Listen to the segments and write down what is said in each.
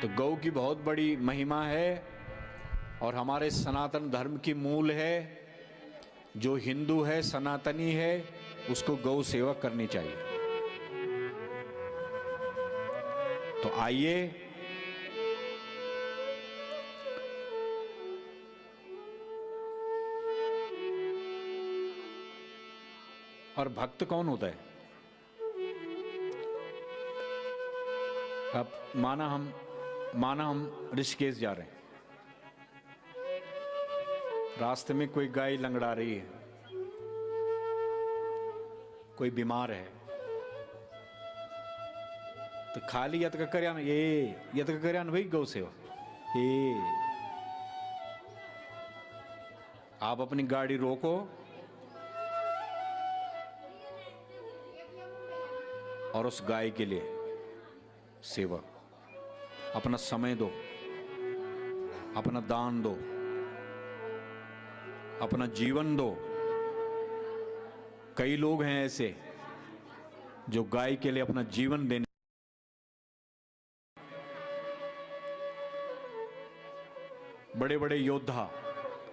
तो गौ की बहुत बड़ी महिमा है और हमारे सनातन धर्म की मूल है। जो हिंदू है, सनातनी है, उसको गौ सेवा करनी चाहिए। तो आइए और भक्त कौन होता है? अब माना हम ऋषिकेश जा रहे हैं, रास्ते में कोई गाय लंगड़ा रही है, कोई बीमार है, तो खाली यत का करयान भाई गौ सेवा। आप अपनी गाड़ी रोको और उस गाय के लिए सेवा, अपना समय दो, अपना दान दो, अपना जीवन दो। कई लोग हैं ऐसे जो गाय के लिए अपना जीवन देने। बड़े बड़े योद्धा,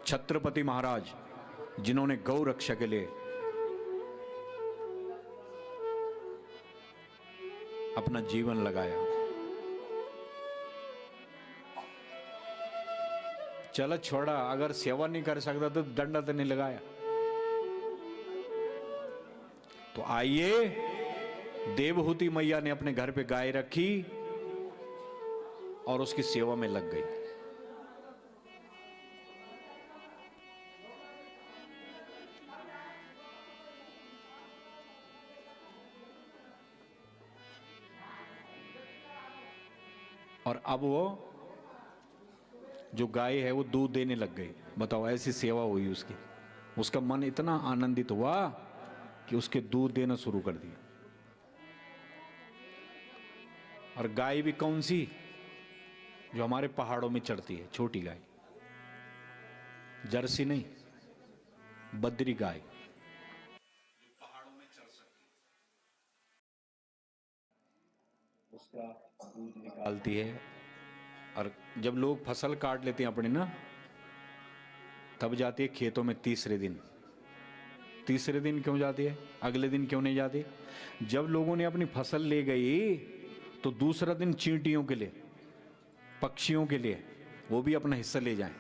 छत्रपति महाराज, जिन्होंने गौ रक्षा के लिए अपना जीवन लगाया। चलो छोड़ा, अगर सेवा नहीं कर सकता तो दंड तो नहीं लगाया। तो आइए, देवहूति मैया ने अपने घर पे गाय रखी और उसकी सेवा में लग गई। और अब वो जो गाय है वो दूध देने लग गई। बताओ, ऐसी सेवा हुई उसकी। उसका मन इतना आनंदित हुआ कि उसके दूध देना शुरू कर दिया। और गाय भी कौन सी? जो हमारे पहाड़ों में चढ़ती है, छोटी गाय, जर्सी नहीं, बद्री गाय, पहाड़ों में चढ़ सकती है, उसका दूध निकालती है। और जब लोग फसल काट लेते हैं अपने ना, तब जाती है खेतों में तीसरे दिन। तीसरे दिन क्यों जाती है? अगले दिन क्यों नहीं जाती? जब लोगों ने अपनी फसल ले गई तो दूसरा दिन चींटियों के लिए, पक्षियों के लिए, वो भी अपना हिस्सा ले जाएं,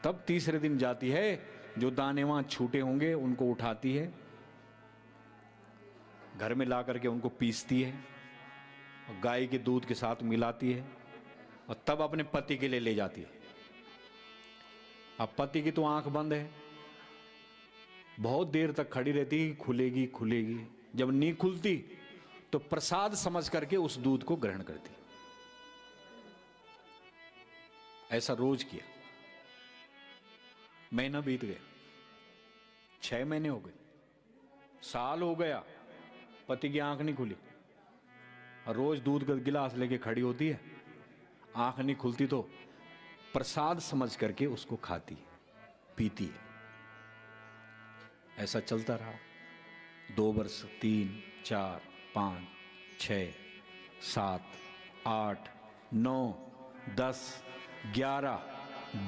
तब तीसरे दिन जाती है। जो दाने वहां छूटे होंगे उनको उठाती है, घर में ला करके उनको पीसती है और गाय के दूध के साथ मिलाती है और तब अपने पति के लिए ले जाती है। अब पति की तो आंख बंद है, बहुत देर तक खड़ी रहती, खुलेगी खुलेगी। जब नहीं खुलती तो प्रसाद समझ करके उस दूध को ग्रहण करती। ऐसा रोज किया। महीना बीत गया, 6 महीने हो गए, साल हो गया, पति की आंख नहीं खुली। और रोज दूध का गिलास लेके खड़ी होती है, आंख नहीं खुलती तो प्रसाद समझ करके उसको खाती है, पीती है। ऐसा चलता रहा 2 वर्ष, 3, 4, 5, 6, 7, 8, 9, 10, 11,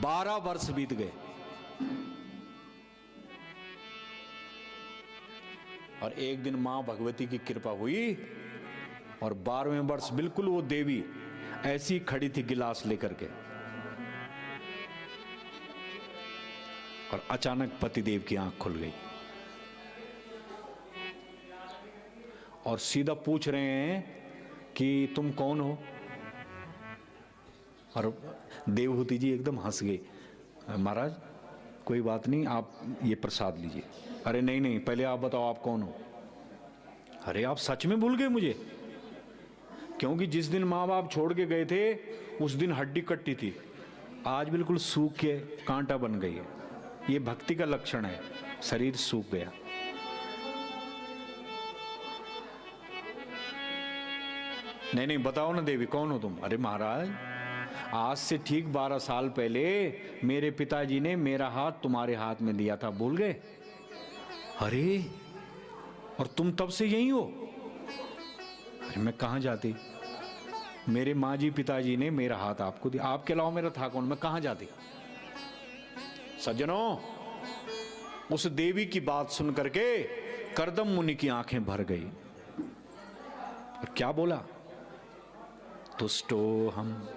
12 वर्ष बीत गए। और एक दिन मां भगवती की कृपा हुई और 12वें वर्ष बिल्कुल वो देवी ऐसी खड़ी थी गिलास लेकर के, और अचानक पतिदेव की आंख खुल गई और सीधा पूछ रहे हैं कि तुम कौन हो? और देवहूति जी एकदम हंस गई, महाराज कोई बात नहीं, आप ये प्रसाद लीजिए। अरे नहीं नहीं, पहले आप बताओ आप कौन हो? अरे आप सच में भूल गए मुझे? क्योंकि जिस दिन माँ बाप छोड़ के गए थे उस दिन हड्डी कट्टी थी, आज बिल्कुल सूख के कांटा बन गई है। ये भक्ति का लक्षण है, शरीर सूख गया। नहीं नहीं, बताओ ना देवी कौन हो तुम? अरे महाराज, आज से ठीक 12 साल पहले मेरे पिताजी ने मेरा हाथ तुम्हारे हाथ में दिया था, भूल गए? अरे, और तुम तब से यही हो? अरे मैं कहां जाती? मेरे माँ जी पिताजी ने मेरा हाथ आपको दिया, आपके अलावा मेरा था कौन, मैं कहां जाती। सज्जनों, उस देवी की बात सुन करके कर्दम मुनि की आंखें भर गई और क्या बोला, तुष्टो हम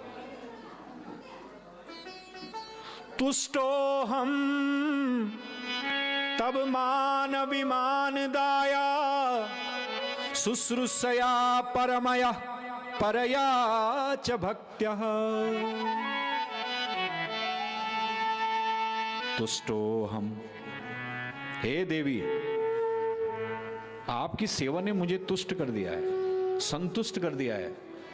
तब मान अभिमान दाया शुश्रूषया परमया परया च भक्त्यः। तुष्टो हम, हे देवी, आपकी सेवा ने मुझे तुष्ट कर दिया है, संतुष्ट कर दिया है,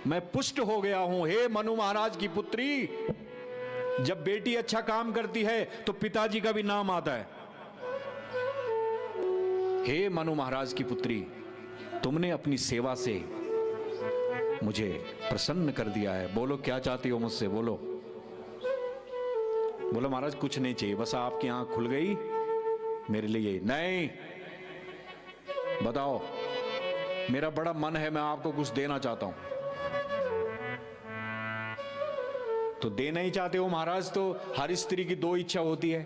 मैं पुष्ट हो गया हूं। हे मनु महाराज की पुत्री, जब बेटी अच्छा काम करती है तो पिताजी का भी नाम आता है। हे मनु महाराज की पुत्री, तुमने अपनी सेवा से मुझे प्रसन्न कर दिया है। बोलो क्या चाहती हो मुझसे, बोलो। बोलो महाराज कुछ नहीं चाहिए, बस आपकी आंख खुल गई मेरे लिए। नहीं, बताओ, मेरा बड़ा मन है, मैं आपको कुछ देना चाहता हूं। तो देना ही चाहते हो महाराज, तो हर स्त्री की दो इच्छा होती है।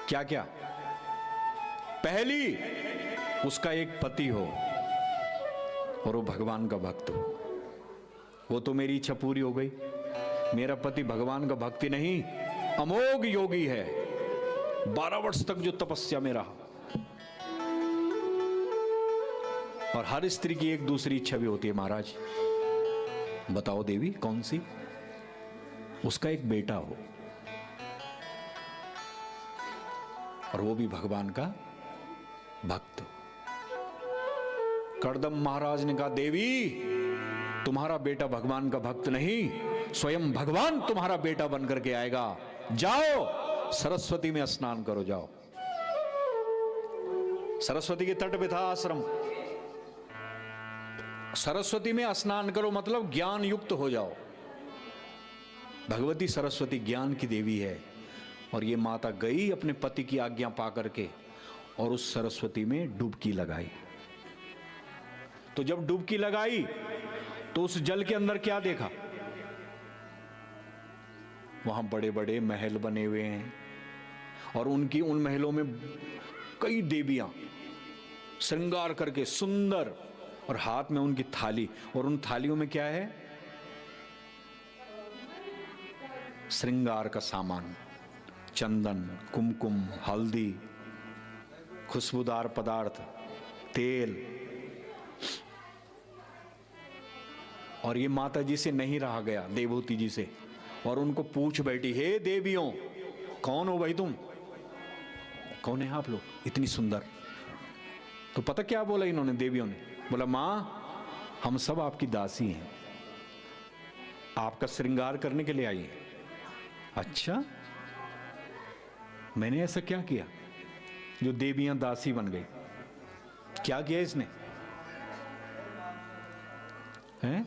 क्या क्या? पहली, उसका एक पति हो और वो भगवान का भक्त हो। वो तो मेरी इच्छा पूरी हो गई। मेरा पति भगवान का भक्ति नहीं, अमोघ योगी है, 12 वर्ष तक जो तपस्या में रहा। और हर स्त्री की एक दूसरी इच्छा भी होती है महाराज। बताओ देवी कौन सी? उसका एक बेटा हो और वो भी भगवान का भक्त हो। कर्दम महाराज ने कहा, देवी तुम्हारा बेटा भगवान का भक्त नहीं, स्वयं भगवान तुम्हारा बेटा बनकर के आएगा। जाओ सरस्वती में स्नान करो, जाओ। सरस्वती के तट पे था आश्रम। सरस्वती में स्नान करो मतलब ज्ञान युक्त हो जाओ। भगवती सरस्वती ज्ञान की देवी है। और ये माता गई अपने पति की आज्ञा पा करके और उस सरस्वती में डुबकी लगाई। तो जब डुबकी लगाई तो उस जल के अंदर क्या देखा? वहां बड़े बड़े महल बने हुए हैं और उन महलों में कई देवियां श्रृंगार करके सुंदर, और हाथ में उनकी थाली, और उन थालियों में क्या है? श्रृंगार का सामान, चंदन, कुमकुम, हल्दी, खुशबूदार पदार्थ, तेल। और ये माता जी से नहीं रहा गया, देवहूति जी से, और उनको पूछ बैठी, हे देवियों, कौन हो भाई तुम? कौन है आप लोग इतनी सुंदर? तो पता क्या बोला इन्होंने, देवियों ने? बोला, मां हम सब आपकी दासी हैं, आपका श्रृंगार करने के लिए आई है। अच्छा, मैंने ऐसा क्या किया जो देवियां दासी बन गई? क्या किया इसने? हैं?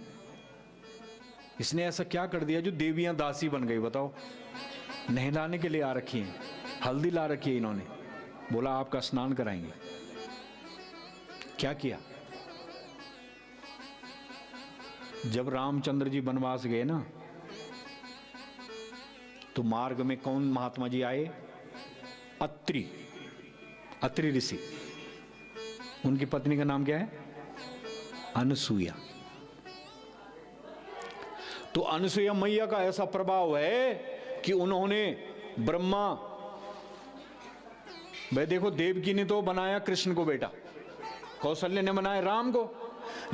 इसने ऐसा क्या कर दिया जो देवियां दासी बन गई? बताओ। नहलाने के लिए आ रखी हैं, हल्दी ला रखी है इन्होंने, बोला आपका स्नान कराएंगे। क्या किया? जब रामचंद्र जी वनवास गए ना, तो मार्ग में कौन महात्मा जी आए? अत्रि ऋषि। उनकी पत्नी का नाम क्या है? अनसुईया। तो अनसुईया मैया का ऐसा प्रभाव है कि उन्होंने ब्रह्मा, भाई देखो, देवकी ने तो बनाया कृष्ण को बेटा, कौशल्य ने बनाया राम को,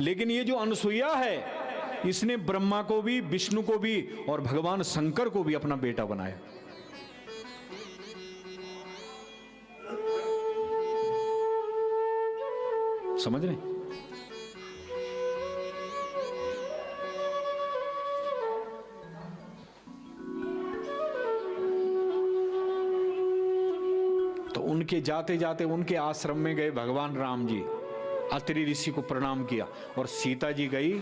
लेकिन ये जो अनसुईया है इसने ब्रह्मा को भी, विष्णु को भी और भगवान शंकर को भी अपना बेटा बनाया। समझ रहे? तो उनके जाते जाते उनके आश्रम में गए भगवान राम जी, अत्रि ऋषि को प्रणाम किया, और सीता जी गई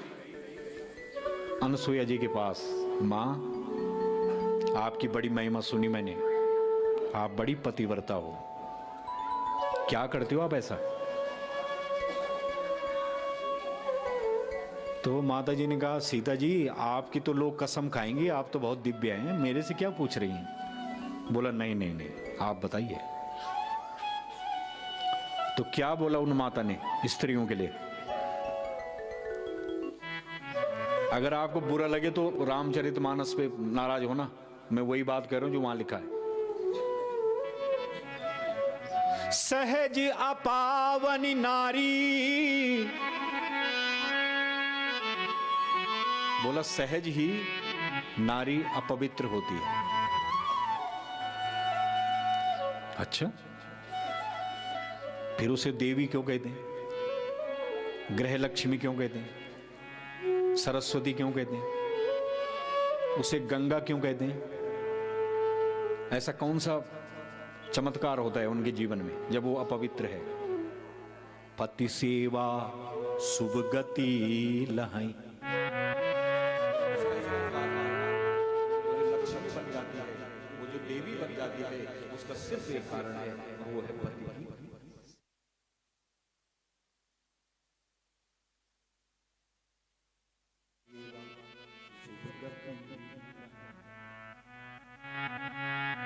अनसुईया जी के पास। मां, आपकी बड़ी महिमा सुनी मैंने, आप बड़ी पतिव्रता हो, क्या करते हो आप ऐसा? तो माता जी ने कहा, सीता जी आपकी तो लोग कसम खाएंगे, आप तो बहुत दिव्य हैं, मेरे से क्या पूछ रही हैं? बोला नहीं नहीं नहीं, आप बताइए। तो क्या बोला उन माता ने स्त्रियों के लिए? अगर आपको बुरा लगे तो रामचरितमानस पे नाराज होना, मैं वही बात कर रहा हूं जो वहां लिखा है। सहज अपावनी नारी, बोला सहज ही नारी अपवित्र होती है। अच्छा, फिर उसे देवी क्यों कहते हैं? गृह लक्ष्मी क्यों कहते हैं? सरस्वती क्यों कहते हैं? उसे गंगा क्यों कहते हैं? ऐसा कौन सा चमत्कार होता है उनके जीवन में जब वो अपवित्र है? पति सेवा शुभ गति लहाई, लक्ष्मी बन जाती है, वो जो देवी बन जाती है, उसका सिर्फ एक कारण है, वो है पति।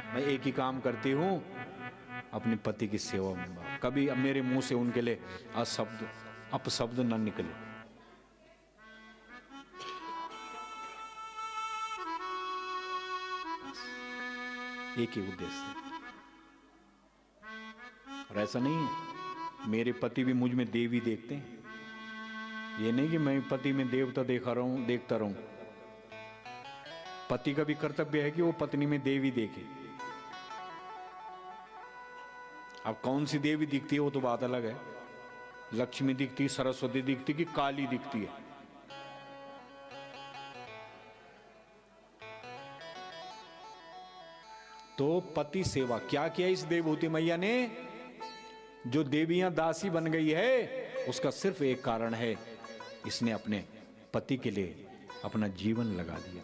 मैं एक ही काम करती हूं, अपने पति की सेवा में। कभी अब मेरे मुंह से उनके लिए अशब्द अपशब्द न निकले। एक ही उद्देश्य। और ऐसा नहीं है, मेरे पति भी मुझ में देवी देखते हैं। ये नहीं कि मैं पति में देवता देखता रहूं। पति का भी कर्तव्य है कि वो पत्नी में देवी देखे। अब कौन सी देवी दिखती है वो तो बात अलग है। लक्ष्मी दिखती, सरस्वती दिखती कि काली दिखती है? तो पति सेवा क्या किया इस देवभूति मैया ने? जो देवियां दासी बन गई है, उसका सिर्फ एक कारण है, इसने अपने पति के लिए अपना जीवन लगा दिया।